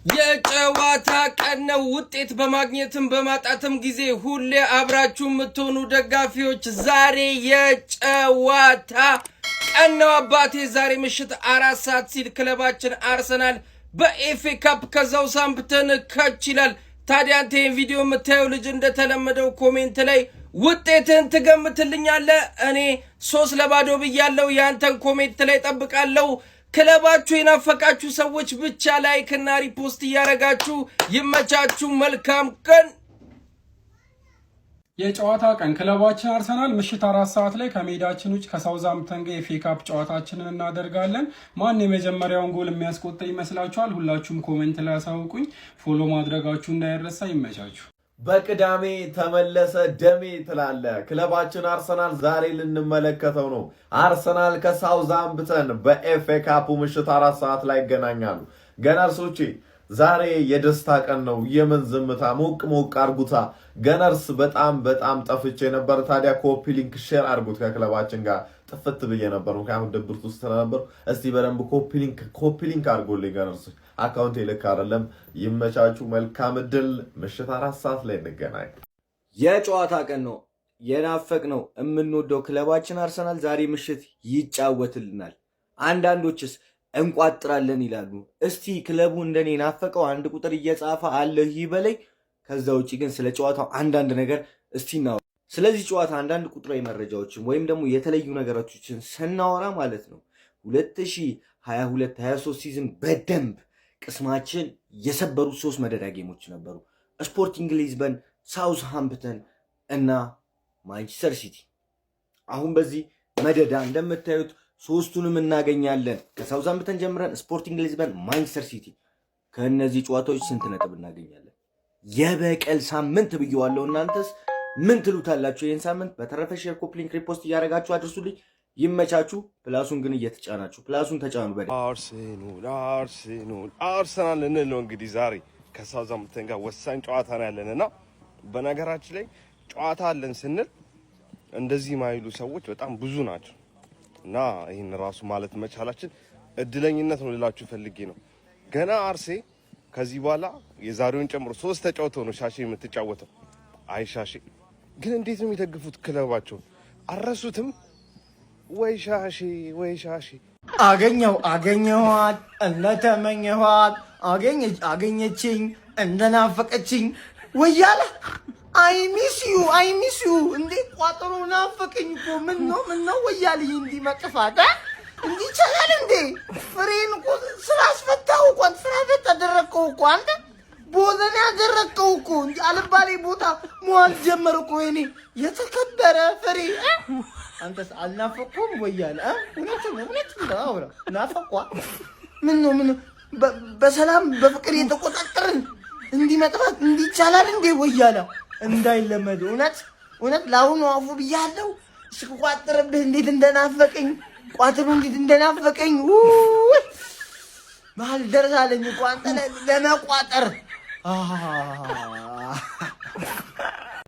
የጨዋታ ቀን ነው። ውጤት በማግኘትም በማጣትም ጊዜ ሁሌ አብራችሁ የምትሆኑ ደጋፊዎች ዛሬ የጨዋታ ቀን ነው አባቴ። ዛሬ ምሽት 4 ሰዓት ሲል ክለባችን አርሰናል በኤፍኤ ካፕ ከሳውዝሃምፕተን ከች ይላል። ታዲያ አንተ ይህን ቪዲዮ የምታየው ልጅ እንደተለመደው ኮሜንት ላይ ውጤትን ትገምትልኛለህ? እኔ 3-0 ብያለሁ። ያንተን ኮሜንት ላይ ጠብቃለሁ። ክለባችሁ የናፈቃችሁ ሰዎች ብቻ ላይክ እና ሪፖስት እያረጋችሁ ይመቻችሁ። መልካም ቀን። የጨዋታ ቀን ክለባችን አርሰናል ምሽት 4 ሰዓት ላይ ከሜዳችን ውጭ ከሳውዝሃምፕተን ጋር የኤፍኤ ካፕ ጨዋታችንን እናደርጋለን። ማን የመጀመሪያውን ጎል የሚያስቆጥር ይመስላችኋል? ሁላችሁም ኮሜንት ላይ አሳውቁኝ። ፎሎ ማድረጋችሁ እንዳይረሳ። ይመቻችሁ። በቅዳሜ ተመለሰ ደሜ ትላለ። ክለባችን አርሰናል ዛሬ ልንመለከተው ነው። አርሰናል ከሳውዝሃምፕተን በኤፍኤ ካፕ ምሽት 4 ሰዓት ላይ ይገናኛሉ። ገነርሶቼ ዛሬ የደስታ ቀን ነው። የምን ዝምታ? ሞቅ ሞቅ አርጉታ። ገነርስ በጣም ጠፍቼ ነበር። ታዲያ ኮፒ ሊንክ ሼር አርጉት። ከክለባችን ጋር ጥፍት ብዬ ነበር፣ ምክንያቱም ድብርት ውስጥ ስለነበር። እስቲ በደንብ ኮፒ ሊንክ አርጉልኝ ገነርስ። አካውንት ልክ አይደለም። ይመቻችሁ። መልካም እድል። ምሽት 4 ሰዓት ላይ እንገናኝ። የጨዋታ ቀን ነው። የናፈቅ ነው የምንወደው ክለባችን አርሰናል ዛሬ ምሽት ይጫወትልናል። አንዳንዶችስ እንቋጥራለን ይላሉ። እስቲ ክለቡ እንደኔ ናፈቀው አንድ ቁጥር እየጻፈ አለ ይበለኝ። ከዛ ውጪ ግን ስለ ጨዋታው አንዳንድ ነገር እስቲ እናወራ። ስለዚህ ጨዋታ አንዳንድ ቁጥራዊ መረጃዎችን ወይም ደግሞ የተለዩ ነገሮችን ስናወራ ማለት ነው 2022-23 ሲዝን በደንብ ቅስማችን የሰበሩት 3 መደዳ ጌሞች ነበሩ። ስፖርቲንግ ሊዝበን፣ ሳውዝሃምፕተን እና ማንቸስተር ሲቲ። አሁን በዚህ መደዳ እንደምታዩት ሶስቱንም እናገኛለን። ከሳውዝሃምፕተን ጀምረን ስፖርቲንግ ሊዝበን፣ ማንቸስተር ሲቲ። ከእነዚህ ጨዋታዎች ስንት ነጥብ እናገኛለን? የበቀል ሳምንት ብየዋለሁ። እናንተስ ምን ትሉታላችሁ? ይህን ሳምንት በተረፈ ሼር፣ ኮፒ ሊንክ፣ ሪፖስት እያደረጋችሁ አድርሱልኝ። ይመቻችሁ። ፕላሱን ግን እየተጫናችሁ ፕላሱን ተጫኑ። አርሰናል እንል ነው እንግዲህ ዛሬ ከሳውዝሃምፕተን ጋር ወሳኝ ጨዋታ ነው ያለንና በነገራችን ላይ ጨዋታ አለን ስንል እንደዚህ ማይሉ ሰዎች በጣም ብዙ ናቸው እና ይህን ራሱ ማለት መቻላችን እድለኝነት ነው ልላችሁ ፈልጌ ነው። ገና አርሴ ከዚህ በኋላ የዛሬውን ጨምሮ 3 ተጫውተው ነው ሻሼ የምትጫወተው። አይ ሻሼ ግን እንዴት ነው የሚደግፉት ክለባቸው? አረሱትም ወይ ሻሼ ወይ ሻሼ። አገኘኋት እንደተመኘኋት አገኘችኝ እንደናፈቀችኝ ወያለ አይ ሚስ ዩ እንዴ ቋጥሮ ናፈቀኝ እኮ። ምን ነው ወያለ እንዲ መጥፋት እንዲ ይቻላል እንዴ? ፍሬን እኮ ስላስፈታው እኮ ስራ ፈታ አደረከው እኮ አንተ ቦዘን ያደረከው እኮ እንጂ አልባሌ ቦታ መዋል ጀመረ እኮ የኔ የተከበረ ፍሬ። አንተስ አልናፈቁም ወያለ? እውነት ነው ናፈቋ። ምን በሰላም በፍቅር የተቆጣጠርን እንዲ መጥፋት እንዲ ይቻላል እንዴ ወያለ? እንዳይለመድ እውነት ለአሁኑ አፉ ብያለሁ። ስቋጥርብህ እንዴት እንደናፈቀኝ ቋጥሩ እንዴት እንደናፈቀኝ ባህል ደርሳለኝ እኮ አንተ ለመቋጠር።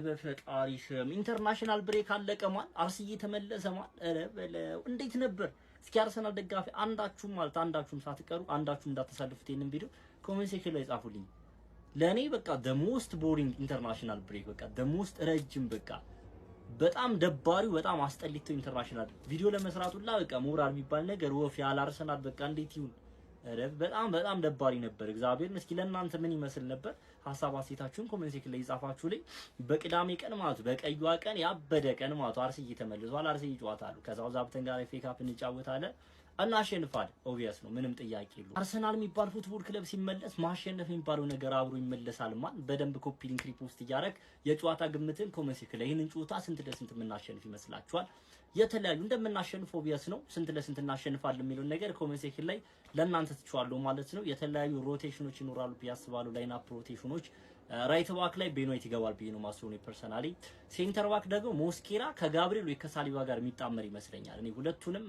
በፈጣሪ ስም ኢንተርናሽናል ብሬክ አለቀማል። አርስዬ ተመለሰማል። ኧረ በለው እንዴት ነበር? እስኪ አርሰናል ደጋፊ አንዳችሁም ሳትቀሩ አንዳችሁም እንዳተሳልፉት ይሄንን ቪዲዮ ኮሜንት ሴክሽን ላይ ጻፉልኝ። ለኔ በቃ the most boring international break በቃ the most ረጅም በቃ በጣም ደባሪው በጣም አስጠሊተው ኢንተርናሽናል ቪዲዮ ለመስራቱላ በቃ ሞራል የሚባል ነገር ወፍ ያለ አርሰናል በቃ እንዴት ይሁን? በጣም ደባሪ ነበር። እግዚአብሔርን እስኪ ለእናንተ ምን ይመስል ነበር? ሀሳብ አስተያየታችሁን ኮሜንት ሴክሽን ላይ ጻፋችሁ ላይ። በቅዳሜ ቀን ማለት በቀዩዋ ቀን ያበደ ቀን ማለት አርሰናል ተመልሷል። አርሰናል ይጫወታሉ ከሳውዝሃምፕተን ጋር ኤፍኤ ካፕ እንጫወታለን። እናሸንፋለን። ኦብቪየስ ነው፣ ምንም ጥያቄ የለውም። አርሰናል የሚባል ፉትቦል ክለብ ሲመለስ ማሸነፍ የሚባለው ነገር አብሮ ይመለሳል። ማን በደንብ ኮፒ ሊንክ ሪፖስት እያደረግ የጨዋታ ግምትን ኮሜንት ሴክሽን ላይ ይሄንን ጨዋታ ስንት ለስንት የምናሸንፍ ይመስላችኋል? የተለያዩ እንደምናሸንፍ ኦብቪየስ ነው። ስንት ለስንት እናሸንፋለን የሚለው ነገር ኮሜንት ሴክሽን ላይ ለእናንተ ትችዋለሁ ማለት ነው። የተለያዩ ሮቴሽኖች ይኖራሉ ያስባሉ። ላይናፕ ሮቴሽኖች ራይት ባክ ላይ ቤኖይት ይገባል ብዬ ነው ማስሮኔ ፐርሰናሊ። ሴንተር ባክ ደግሞ ሞስኬራ ከጋብሪኤል ወይ ከሳሊባ ጋር የሚጣመር ይመስለኛል። እኔ ሁለቱንም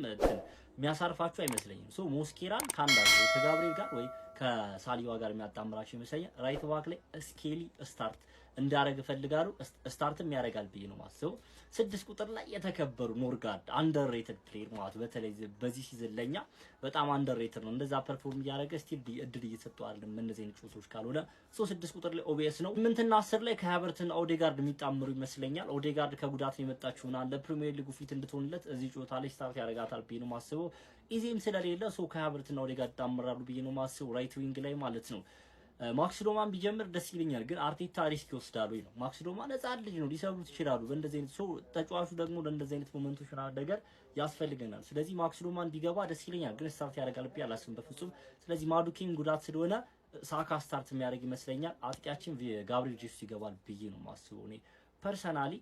የሚያሳርፋችሁ አይመስለኝም። ሶ ሞስኬራን ካንዳል ወይ ከጋብሪኤል ጋር ወይ ከሳሊባ ጋር የሚያጣምራቸው ይመስለኛል። ራይት ባክ ላይ ስኬሊ ስታርት እንዳረግ ፈልጋለሁ። ስታርትም ያደርጋል ብዬ ነው ማስበው። 6 ቁጥር ላይ የተከበሩ ኖርጋርድ አንደርሬትድ ፕሌየር ማለት በተለይ በዚህ ሲዝን ለኛ በጣም አንደርሬትድ ነው። እንደዛ ፐርፎርም እያደረገ ስቲል እድል እየተሰጠው አይደለም እነዚህ አይነት ጨዋታዎች ካልሆነ 6 ቁጥር ላይ ኦቢኤስ ነው። 8 እና 10 ላይ ከሃቨርትና ኦዴጋርድ የሚጣምሩ ይመስለኛል። ኦዴጋርድ ከጉዳት ነው የመጣችውና ለፕሪሚየር ሊጉ ፊት እንድትሆንለት እዚህ ጨዋታ ላይ ስታርት ያደርጋታል ብዬ ነው ማስበው። ኢዜም ስለሌለ ከሃቨርትና ኦዴጋርድ ይጣምራሉ ብዬ ነው ማስበው ራይት ዊንግ ላይ ማለት ነው። ማክስ ዶማን ቢጀምር ደስ ይለኛል፣ ግን አርቴታ ሪስክ ይወስዳሉ ነው። ማክስ ዶማ ነፃ ልጅ ነው፣ ሊሰሩት ይችላሉ። በእንደዚህ አይነት ተጫዋቹ ደግሞ ለእንደዚህ አይነት ሞመንቶች ነገር ያስፈልገናል። ስለዚህ ማክስ ዶማን ቢገባ ደስ ይለኛል፣ ግን ስታርት ያደርጋል ብዬ አላስብም በፍጹም። ስለዚህ ማዱኬም ጉዳት ስለሆነ ሳካ ስታርት የሚያደርግ ይመስለኛል። አጥቂያችን ጋብሪኤል ጄሱስ ይገባል ብዬ ነው ማስበው እኔ ፐርሰናሊ።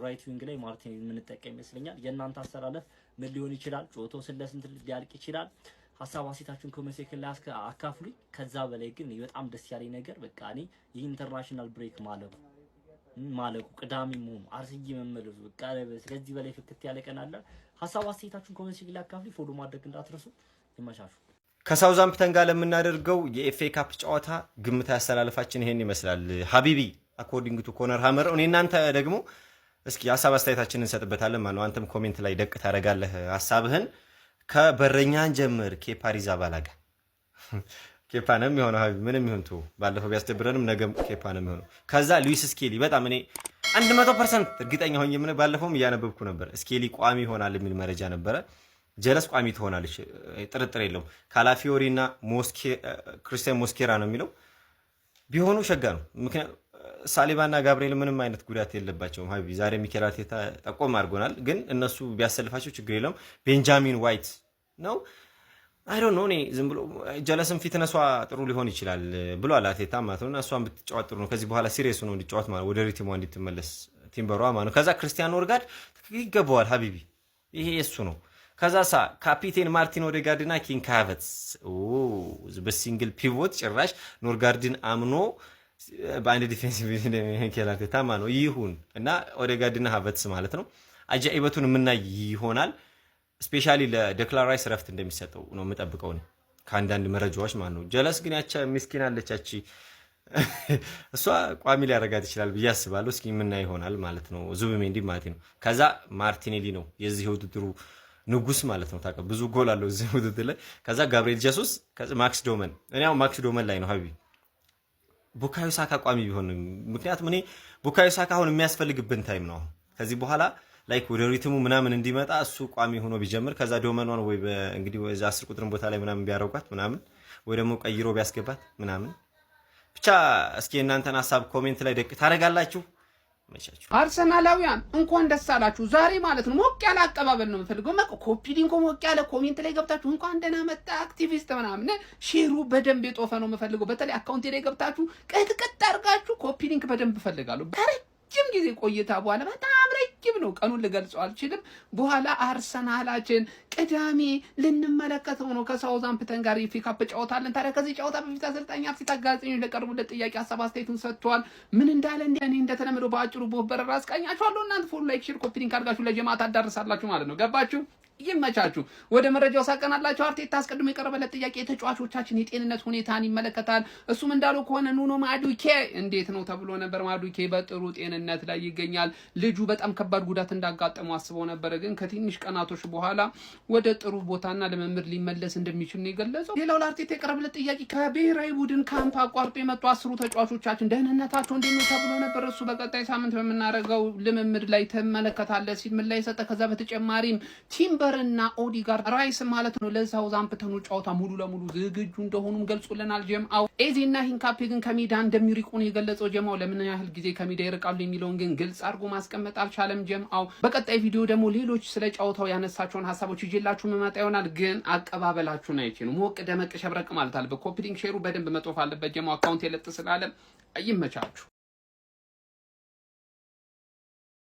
ራይት ዊንግ ላይ ማርቲኔሊ የምንጠቀም ይመስለኛል። የእናንተ አስተላለፍ ምን ሊሆን ይችላል? ጨዋታው ስለስንት ሊያልቅ ይችላል? ሀሳብ አስተያየታችሁን ኮሜንት ሴክሽን ላይ አካፍሉኝ። ከዛ በላይ ግን በጣም ደስ ያለኝ ነገር በቃ እኔ ይህ ኢንተርናሽናል ብሬክ ማለቁ ቅዳሜ መሆኑ አርሰዬ መመለሱ በቃ ስለዚህ በላይ ፍክት ያለ ቀን አለ። ሀሳብ አስተያየታችሁን ኮሜንት ሴክሽን ላይ አካፍሉኝ። ፎሎ ማድረግ እንዳትረሱ። ይመሻሹ። ከሳውዛምፕተን ጋር ለምናደርገው የኤፍኤ ካፕ ጨዋታ ግምታዊ አስተላለፋችን ይሄን ይመስላል። ሀቢቢ አኮርዲንግ ቱ ኮነር ሃመር። እኔ እናንተ ደግሞ እስኪ ሀሳብ አስተያየታችንን እንሰጥበታለን ማለት ነው። አንተም ኮሜንት ላይ ደቅ ታደርጋለህ ሀሳብህን። ከበረኛን ጀምር ኬፓ አሪዛባላጋ ኬፓ ነው የሚሆነው። ሀቢብ ምንም ይሁን ቱ ባለፈው ቢያስደብረንም ነገም ኬፓ ነው የሚሆነው። ከዛ ሉዊስ ስኬሊ በጣም እኔ 100% እርግጠኛ ሆኜ ምን ባለፈውም እያነበብኩ ነበር ስኬሊ ቋሚ ይሆናል የሚል መረጃ ነበረ። ጀለስ ቋሚ ትሆናለች ጥርጥር የለውም። ካላፊዮሪ እና ክሪስቲያን ሞስኬራ ነው የሚለው ቢሆኑ ሸጋ ነው። ምክንያቱም ሳሊባና ጋብሪኤል ምንም አይነት ጉዳት የለባቸውም። ሀቢብ ዛሬ ሚኬል አርቴታ ጠቆም አድርጎናል፣ ግን እነሱ ቢያሰልፋቸው ችግር የለውም። ቤንጃሚን ዋይት ነው አይ ዶንት ኖ እኔ ዝም ብሎ ጀለስን ፊትነሷ ጥሩ ሊሆን ይችላል ብሏል አርቴታ ማለት ነው። እሷን ብትጫወት ጥሩ ነው። ከዚህ በኋላ ሲሪየስ ነው እንዲጫወት ማለት ወደ ሪትሟ እንድትመለስ ቲምበሯ ማለት ነው። ከዛ ክርስቲያን ኖርጋርድ ይገባዋል ሀቢቢ ይሄ እሱ ነው። ከዛ ካፒቴን ማርቲን ኦዴጋርድና ኪንግ ሃቨርትዝ በሲንግል ፒቮት ጭራሽ ኖርጋርድን አምኖ በአንድ ዲፌንሲቭ ሚኬል አርቴታ ማለት ነው ይሁን እና ኦዴጋርድና ሃቨርትዝ ማለት ነው አጃኢበቱን የምናይ ይሆናል። ስፔሻሊ ለዴክላን ራይስ ረፍት እንደሚሰጠው ነው የምጠብቀው ከአንዳንድ መረጃዎች ማለት ነው። ጀለስ ግን ያቻ ምስኪን አለቻች እሷ ቋሚ ሊያረጋት ይችላል ብዬ አስባለሁ። እስኪ የምናይ ይሆናል ማለት ነው። ዙቢሜንዲ ማለት ነው። ከዛ ማርቲኔሊ ነው የዚህ ውድድሩ ንጉስ ማለት ነው። ታውቃለህ ብዙ ጎል አለው እዚህ ውድድር ላይ። ከዛ ጋብሪኤል ጄሱስ፣ ከዛ ማክስ ዶመን። እኔ ያው ማክስ ዶመን ላይ ነው ሀቢቢ ቡካዮ ሳካ ቋሚ ቢሆን፣ ምክንያቱም እኔ ቡካዮ ሳካ አሁን የሚያስፈልግብን ታይም ነው። ከዚህ በኋላ ላይክ ወደ ሪትሙ ምናምን እንዲመጣ እሱ ቋሚ ሆኖ ቢጀምር፣ ከዛ ዶመኗን ወይ እንግዲህ ወይ 10 ቁጥርን ቦታ ላይ ምናምን ቢያረጋት ምናምን ወይ ደግሞ ቀይሮ ቢያስገባት ምናምን ብቻ። እስኪ እናንተን ሐሳብ ኮሜንት ላይ ደቅ ታረጋላችሁ። መቻችሁ አርሰናላውያን እንኳን ደስ አላችሁ። ዛሬ ማለት ነው ሞቅ ያለ አቀባበል ነው የምፈልገው። ኮፒ ሊንክ ሞቅ ያለ ኮሜንት ላይ ገብታችሁ እንኳን ደህና መጣ አክቲቪስት ምናምን ሼሩ በደንብ የጦፈ ነው የምፈልገው። በተለይ አካውንቴ ላይ ገብታችሁ ቅጥቅጥ አድርጋችሁ ኮፒ ሊንክ በደንብ እፈልጋለሁ። ረጅም ጊዜ ቆይታ በኋላ በጣም ረጅም ነው፣ ቀኑን ልገልጸው አልችልም። በኋላ አርሰናላችን ቅዳሜ ልንመለከተው ነው ከሳውዛምፕተን ጋር የኤፍኤ ካፕ ጨዋታ አለን። ታዲያ ከዚህ ጨዋታ በፊት አሰልጣኝ አርቴታ ጋዜጠኞች ለቀረቡለት ጥያቄ ሀሳብ አስተያየቱን ሰጥቷል። ምን እንዳለ እኔ እንደተለመደው በአጭሩ በበረራ አስቃኛችኋለሁ። እናንተ ፎሎ፣ ላይክ፣ ሼር፣ ኮፒ ሊንክ አድርጋችሁ ለጀማዓ ታዳርሳላችሁ ማለት ነው። ገባችሁ? ይመቻችሁ። ወደ መረጃው ሳቀናላችሁ። አርቴታ አስቀድሞ የቀረበለት ጥያቄ የተጫዋቾቻችን የጤንነት ሁኔታን ይመለከታል። እሱም እንዳለው ከሆነ ኑኖ ማዱኬ እንዴት ነው ተብሎ ነበር። ማዱኬ በጥሩ ጤንነት ላይ ይገኛል። ልጁ በጣም ከባድ ጉዳት እንዳጋጠመው አስበው ነበር፣ ግን ከትንሽ ቀናቶች በኋላ ወደ ጥሩ ቦታና ልምምድ ሊመለስ እንደሚችል ነው የገለጸው። ሌላው ለአርቴታ የቀረበለት ጥያቄ ከብሔራዊ ቡድን ካምፕ አቋርጦ የመጡ 10 ተጫዋቾቻችን ደህንነታቸው እንዴት ነው ተብሎ ነበር። እሱ በቀጣይ ሳምንት በምናደርገው ልምምድ ላይ ተመለከታለህ ሲል ምን ላይ ሰጠ። ከዛ በተጨማሪም ቲምበርና ኦዲጋርድ ራይስ ማለት ነው ለሳውዛምፕተኑ ጨዋታ ሙሉ ለሙሉ ዝግጁ እንደሆኑም ገልጾልናል። ጀምአው ኤዜና ሂንካፔ ግን ከሜዳ እንደሚርቁ ነው የገለጸው። ጀምአው ለምን ያህል ጊዜ ከሜዳ ይርቃሉ የሚለውን ግን ግልጽ አድርጎ ማስቀመጥ አልቻለም። ጀምአው በቀጣይ ቪዲዮ ደግሞ ሌሎች ስለ ጨዋታው ያነሳቸውን ሀሳቦች ይዤላችሁ መመጣ ይሆናል። ግን አቀባበላችሁን አይቼ ነው ሞቅ ደመቅ ሸብረቅ ማለት አለበት። ኮፒ ሊንክ ሼሩ በደንብ መጦፍ አለበት። ጀምአው አካውንት የለጥ ስላለ ይመቻችሁ።